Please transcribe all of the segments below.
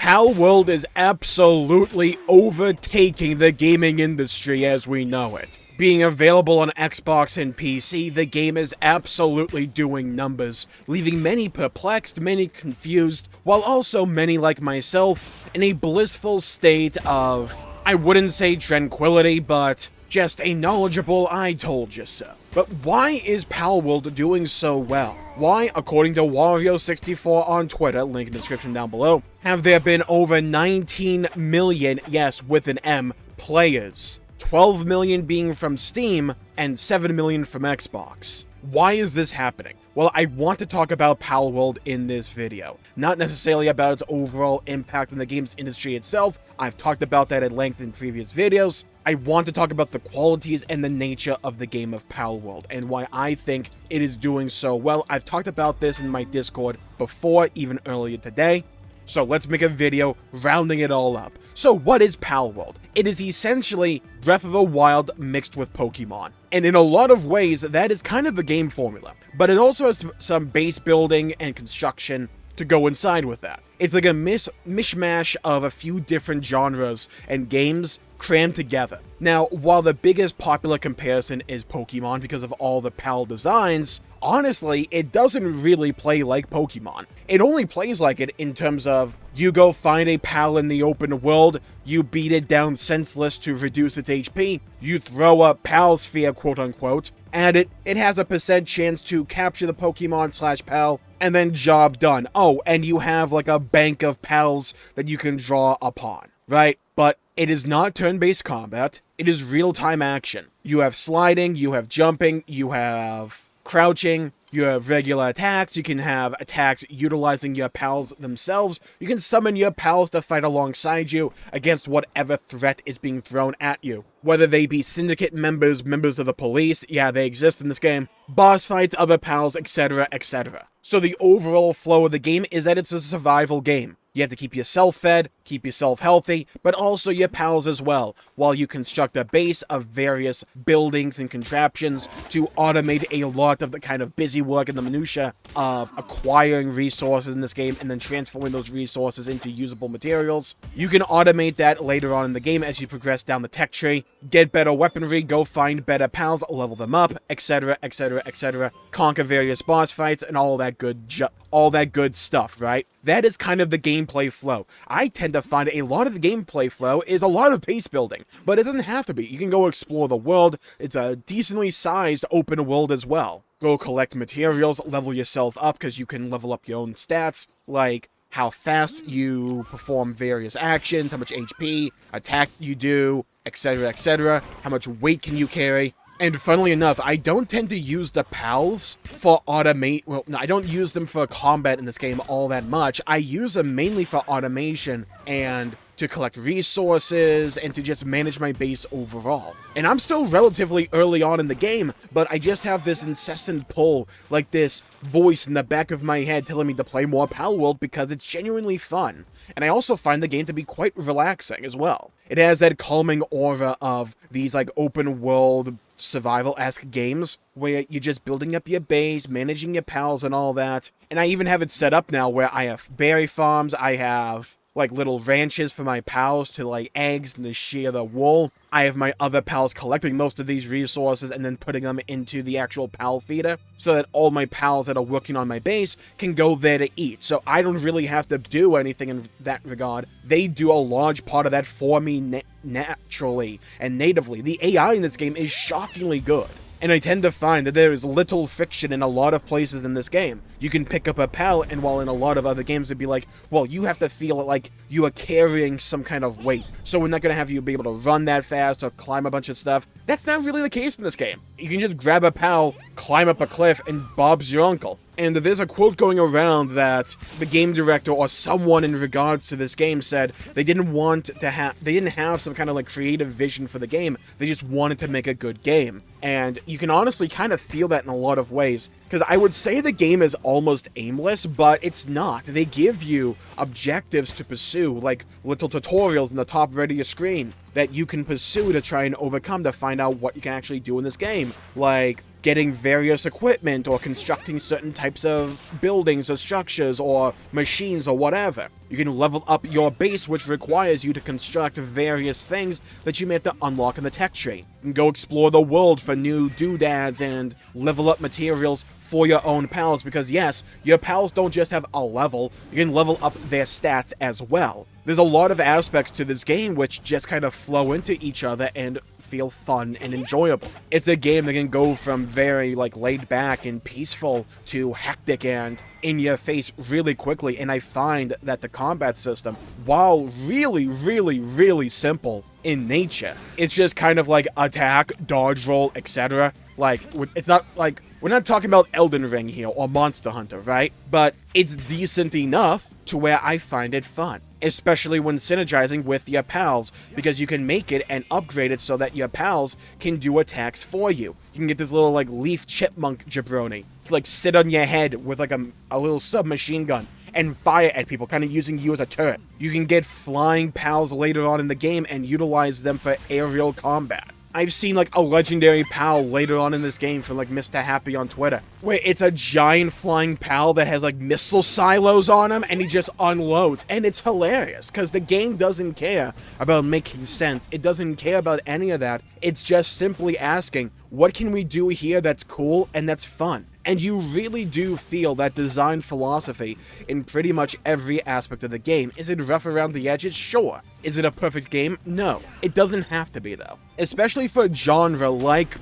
Palworld is absolutely overtaking the gaming industry as we know it. Being available on Xbox and PC, the game is absolutely doing numbers, leaving many perplexed, many confused, while also many like myself in a blissful state of, I wouldn't say tranquility, but just a knowledgeable I told you so. But why is Palworld doing so well? Why, according to Wario64 on Twitter, link in the description down below, have there been over 19 million, yes, with an M, players? 12 million being from Steam, and 7 million from Xbox. Why is this happening? Well, I want to talk about Palworld in this video. Not necessarily about its overall impact on the games industry itself. I've talked about that at length in previous videos. I want to talk about the qualities and the nature of the game of Palworld, and why I think it is doing so well. I've talked about this in my Discord before, even earlier today. So let's make a video rounding it all up. So what is Palworld? It is essentially Breath of the Wild mixed with Pokemon. And in a lot of ways, that is kind of the game formula. But it also has some base building and construction to go inside with that. It's like a mishmash of a few different genres and games crammed together. Now, while the biggest popular comparison is Pokemon because of all the PAL designs, honestly, it doesn't really play like Pokemon. It only plays like it in terms of, you go find a PAL in the open world, you beat it down senseless to reduce its HP, you throw a PAL sphere, quote unquote, and it has a % chance to capture the Pokemon / PAL, and then job done. Oh, and you have like a bank of PALs that you can draw upon, right? But it is not turn-based combat, it is real-time action. You have sliding, you have jumping, you have crouching, you have regular attacks, you can have attacks utilizing your pals themselves, you can summon your pals to fight alongside you against whatever threat is being thrown at you. Whether they be syndicate members, members of the police, yeah, they exist in this game, boss fights, other pals, etc, etc. So the overall flow of the game is that it's a survival game. You have to keep yourself fed, keep yourself healthy, but also your pals as well, while you construct a base of various buildings and contraptions to automate a lot of the kind of busy work and the minutia of acquiring resources in this game and then transforming those resources into usable materials. You can automate that later on in the game as you progress down the tech tree, get better weaponry, go find better pals, level them up, etc, etc, etc, conquer various boss fights, and all that good stuff, right? That is kind of the gameplay flow. I tend to find a lot of the gameplay flow is a lot of base building, but it doesn't have to be. You can go explore the world. It's a decently sized open world as well. Go collect materials, level yourself up because you can level up your own stats, like how fast you perform various actions, how much HP, attack you do, etc, etc, how much weight can you carry. And funnily enough, I don't tend to use the pals for I don't use them for combat in this game all that much. I use them mainly for automation and to collect resources and to just manage my base overall. And I'm still relatively early on in the game, but I just have this incessant pull, like this voice in the back of my head telling me to play more Palworld because it's genuinely fun. And I also find the game to be quite relaxing as well. It has that calming aura of these like open world survival-esque games where you're just building up your base, managing your pals and all that. And I even have it set up now where I have berry farms, I have like little ranches for my pals to like eggs and to shear the wool. I have my other pals collecting most of these resources and then putting them into the actual pal feeder so that all my pals that are working on my base can go there to eat. So I don't really have to do anything in that regard. They do a large part of that for me naturally and natively. The AI in this game is shockingly good. And I tend to find that there is little friction in a lot of places in this game. You can pick up a pal, and while in a lot of other games it'd be like, well, you have to feel like you are carrying some kind of weight, so we're not going to have you be able to run that fast or climb a bunch of stuff. That's not really the case in this game. You can just grab a pal, climb up a cliff, and Bob's your uncle. And there's a quote going around that the game director or someone in regards to this game said they didn't have some kind of like creative vision for the game. They just wanted to make a good game. And you can honestly kind of feel that in a lot of ways. Because I would say the game is almost aimless, but it's not. They give you objectives to pursue, like little tutorials in the top right of your screen that you can pursue to try and overcome to find out what you can actually do in this game. Like getting various equipment or constructing certain types of buildings or structures or machines or whatever. You can level up your base, which requires you to construct various things that you may have to unlock in the tech tree. You can go explore the world for new doodads and level up materials for your own pals, because yes, your pals don't just have a level, you can level up their stats as well. There's a lot of aspects to this game which just kind of flow into each other and feel fun and enjoyable. It's a game that can go from very laid back and peaceful to hectic and in your face really quickly, and I find that the combat system, while really simple in nature, it's just kind of like attack, dodge roll, etc. It's not like, we're not talking about Elden Ring here or Monster Hunter, right? But it's decent enough to where I find it fun, especially when synergizing with your pals, because you can make it and upgrade it so that your pals can do attacks for you. You can get this little leaf chipmunk jabroni to sit on your head with a little submachine gun and fire at people, kind of using you as a turret. You can get flying pals later on in the game and utilize them for aerial combat. I've seen a legendary pal later on in this game from Mr. Happy on Twitter, where it's a giant flying pal that has missile silos on him and he just unloads, and it's hilarious because the game doesn't care about making sense. It doesn't care about any of that. It's just simply asking, what can we do here that's cool and that's fun? And you really do feel that design philosophy in pretty much every aspect of the game. Is it rough around the edges? Sure. Is it a perfect game? No. It doesn't have to be, though. Especially for a genre like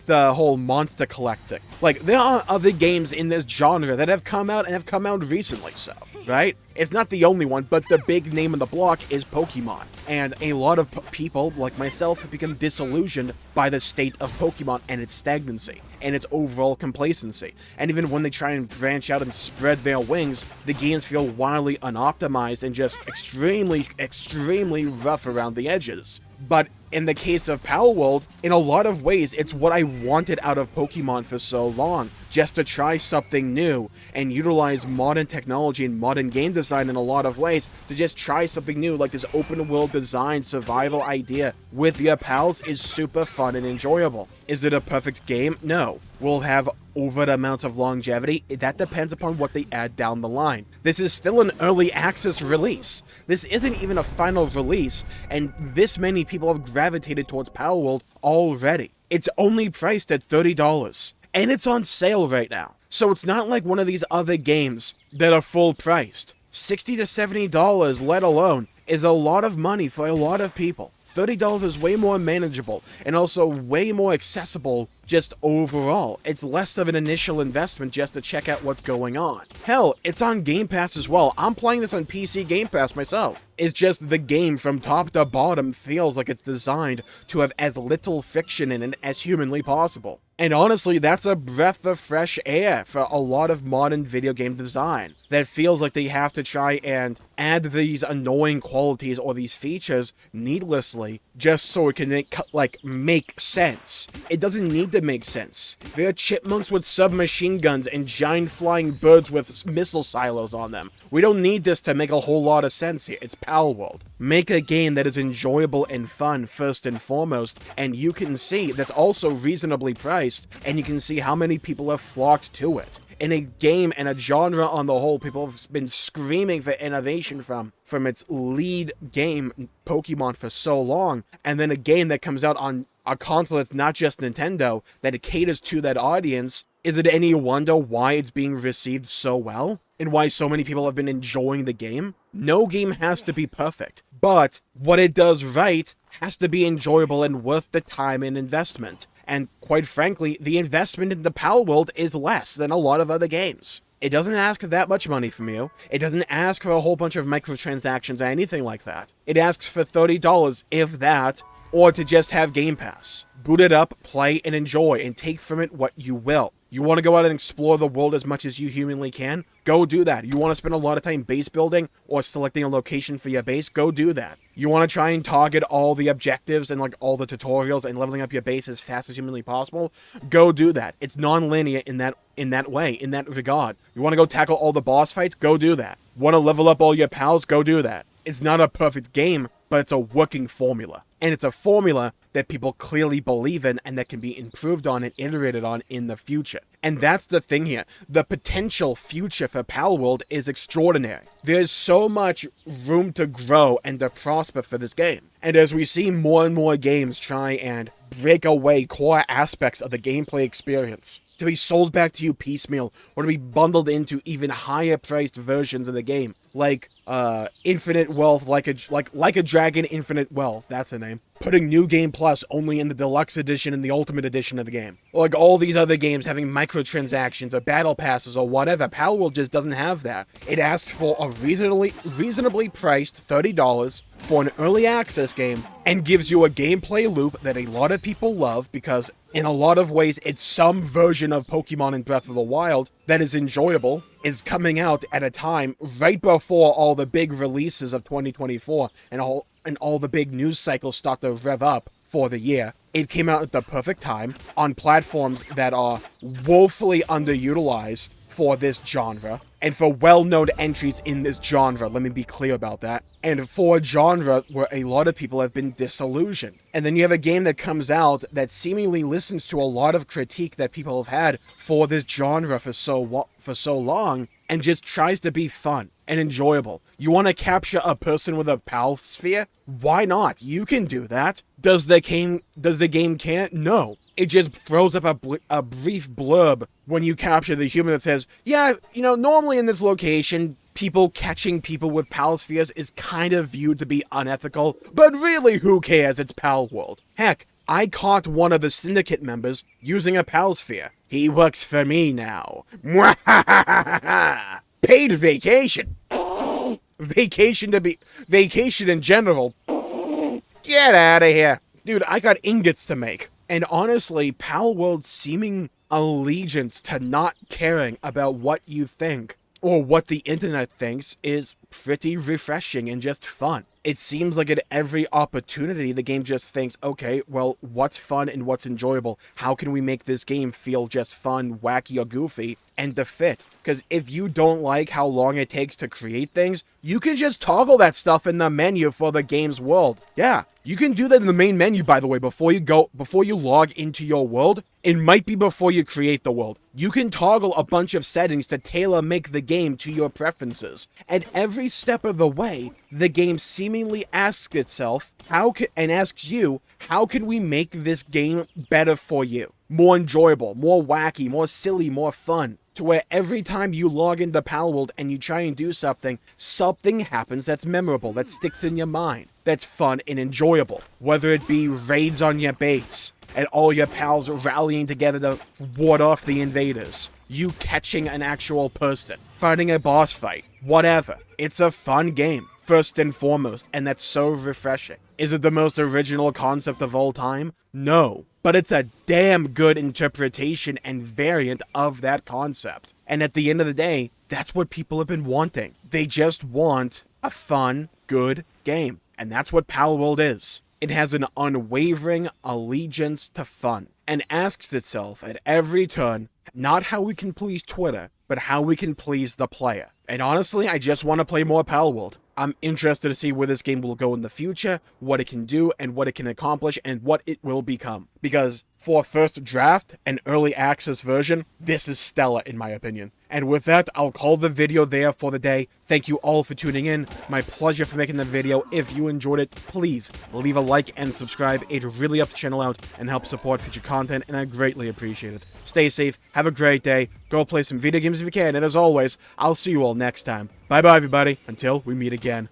the whole monster collecting. There are other games in this genre that have come out and have come out recently, so, right? It's not the only one, but the big name on the block is Pokemon. And a lot of people, like myself, have become disillusioned by the state of Pokemon and its stagnancy, and its overall complacency. And even when they try and branch out and spread their wings, the games feel wildly unoptimized and just extremely rough around the edges. But in the case of Palworld, in a lot of ways, it's what I wanted out of Pokemon for so long. Just to try something new and utilize modern technology and modern game design in a lot of ways to just try something new, like this open world design survival idea with your pals is super fun and enjoyable. Is it a perfect game? No. Will have overt amounts of longevity? That depends upon what they add down the line. This is still an early access release. This isn't even a final release, and this many people have gravitated towards Palworld already. It's only priced at $30. And it's on sale right now. So it's not like one of these other games that are full priced. $60 to $70, let alone, is a lot of money for a lot of people. $30 is way more manageable and also way more accessible just overall. It's less of an initial investment just to check out what's going on. Hell, it's on Game Pass as well. I'm playing this on PC Game Pass myself. It's just the game from top to bottom feels like it's designed to have as little friction in it as humanly possible. And honestly, that's a breath of fresh air for a lot of modern video game design that feels like they have to try and add these annoying qualities or these features needlessly just so it can make sense. It doesn't need to make sense. There are chipmunks with submachine guns and giant flying birds with missile silos on them. We don't need this to make a whole lot of sense here. It's Palworld. Make a game that is enjoyable and fun first and foremost, and you can see that's also reasonably priced, and you can see how many people have flocked to it. In a game and a genre on the whole, people have been screaming for innovation from its lead game, Pokemon, for so long, and then a game that comes out on a console that's not just Nintendo, that it caters to that audience. Is it any wonder why it's being received so well? And why so many people have been enjoying the game? No game has to be perfect, but what it does right has to be enjoyable and worth the time and investment. And quite frankly, the investment in the Palworld is less than a lot of other games. It doesn't ask that much money from you. It doesn't ask for a whole bunch of microtransactions or anything like that. It asks for $30, if that, or to just have Game Pass. Boot it up, play, and enjoy, and take from it what you will. You want to go out and explore the world as much as you humanly can? Go do that. You want to spend a lot of time base building or selecting a location for your base? Go do that. You want to try and target all the objectives and all the tutorials and leveling up your base as fast as humanly possible? Go do that. It's non-linear in that way, in that regard. You want to go tackle all the boss fights? Go do that. Want to level up all your pals? Go do that. It's not a perfect game, but it's a working formula. And it's a formula that people clearly believe in and that can be improved on and iterated on in the future. And that's the thing here. The potential future for Palworld is extraordinary. There's so much room to grow and to prosper for this game. And as we see more and more games try and break away core aspects of the gameplay experience, to be sold back to you piecemeal, or to be bundled into even higher priced versions of the game, like Infinite Wealth, like a Dragon Infinite Wealth, that's the name. Putting New Game Plus only in the Deluxe Edition and the Ultimate Edition of the game. Like all these other games having microtransactions or battle passes or whatever, Palworld just doesn't have that. It asks for a reasonably priced $30 for an early access game and gives you a gameplay loop that a lot of people love because in a lot of ways it's some version of Pokemon and Breath of the Wild that is enjoyable, is coming out at a time right before all the big releases of 2024 and all the big news cycles start to rev up for the year. It came out at the perfect time on platforms that are woefully underutilized for this genre and for well-known entries in this genre, let me be clear about that, and for a genre where a lot of people have been disillusioned. And then you have a game that comes out that seemingly listens to a lot of critique that people have had for this genre for so long and just tries to be fun and enjoyable. You want to capture a person with a pal sphere? Why not? You can do that. Does the game can't? No. It just throws up a brief blurb when you capture the human that says, yeah, normally in this location, people catching people with pal spheres is kind of viewed to be unethical, but really who cares? It's Palworld. Heck, I caught one of the syndicate members using a pal sphere. He works for me now. Paid vacation. Vacation in general. Get out of here. Dude, I got ingots to make. And honestly, Palworld's seeming allegiance to not caring about what you think or what the internet thinks is pretty refreshing and just fun. It seems like at every opportunity, the game just thinks, okay, well, what's fun and what's enjoyable? How can we make this game feel just fun, wacky, or goofy, and to fit? Because if you don't like how long it takes to create things, you can just toggle that stuff in the menu for the game's world. Yeah, you can do that in the main menu, by the way, before you log into your world. It might be before you create the world. You can toggle a bunch of settings to tailor-make the game to your preferences. And every step of the way, the game seemingly asks itself, how can we make this game better for you? More enjoyable, more wacky, more silly, more fun. To where every time you log into Palworld and you try and do something happens that's memorable, that sticks in your mind, that's fun and enjoyable. Whether it be raids on your base, and all your pals rallying together to ward off the invaders, you catching an actual person, fighting a boss fight, whatever. It's a fun game, first and foremost, and that's so refreshing. Is it the most original concept of all time? No. But it's a damn good interpretation and variant of that concept. And at the end of the day, that's what people have been wanting. They just want a fun, good game. And that's what Palworld is. It has an unwavering allegiance to fun, and asks itself at every turn, not how we can please Twitter, but how we can please the player. And honestly, I just want to play more Palworld. I'm interested to see where this game will go in the future, what it can do, and what it can accomplish, and what it will become. Because for a first draft, an early access version, this is stellar in my opinion. And with that, I'll call the video there for the day. Thank you all for tuning in. My pleasure for making the video. If you enjoyed it, please leave a like and subscribe. It really helps the channel out and helps support future content, and I greatly appreciate it. Stay safe, have a great day, go play some video games if you can, and as always, I'll see you all next time. Bye-bye, everybody, until we meet again.